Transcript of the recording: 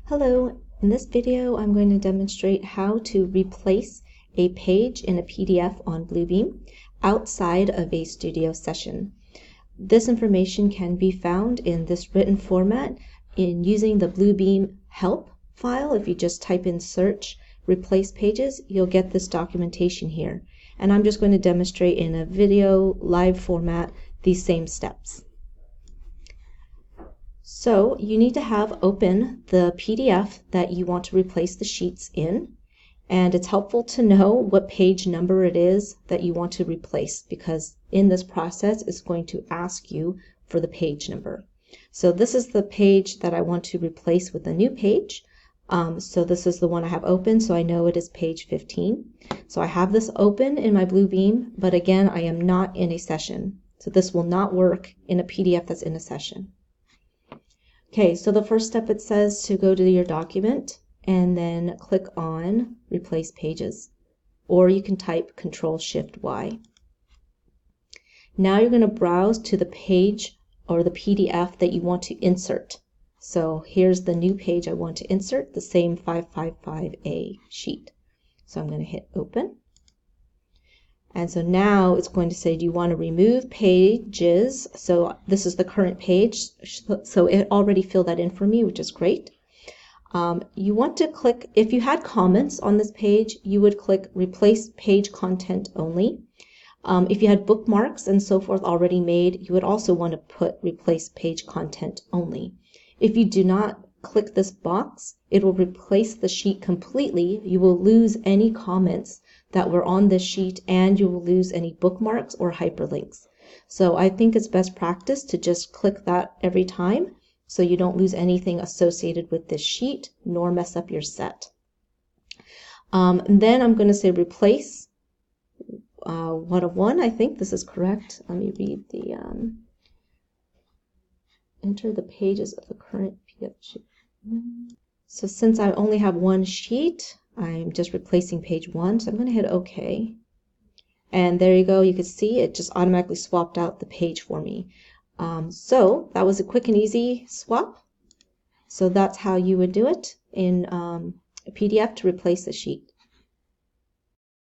Hello, in this video I'm going to demonstrate how to replace a page in a PDF on Bluebeam outside of a studio session. This information can be found in this written format in using the Bluebeam help file. If you just type in search replace pages, you'll get this documentation here. And I'm just going to demonstrate in a video live format these same steps. So you need to have open the PDF that you want to replace the sheets in, and it's helpful to know what page number it is that you want to replace, because in this process it's going to ask you for the page number. So this is the page that I want to replace with a new page. So this is the one I have open, so I know it is page 15. So I have this open in my Bluebeam, but again I am not in a session. So this will not work in a PDF that's in a session. Okay, so the first step, it says to go to your document and then click on Replace Pages, or you can type Control-Shift-Y. Now you're going to browse to the page or the PDF that you want to insert. So here's the new page I want to insert, the same 555A sheet. So I'm going to hit Open. And so now it's going to say, do you want to remove pages? So this is the current page. So it already filled that in for me, which is great. You want to click, if you had comments on this page, you would click Replace Page Content Only. If you had bookmarks and so forth already made, you would also want to put Replace Page Content Only. If you do not click this box, it will replace the sheet completely. You will lose any comments that were on this sheet, and you will lose any bookmarks or hyperlinks. So I think it's best practice to just click that every time so you don't lose anything associated with this sheet nor mess up your set. And then I'm going to say replace 1 of 1. I think this is correct. Let me read the enter the pages of the current PDF sheet. So since I only have one sheet, I'm just replacing page 1, so I'm going to hit OK. And there you go. You can see it just automatically swapped out the page for me. So that was a quick and easy swap. So that's how you would do it in a PDF to replace a sheet.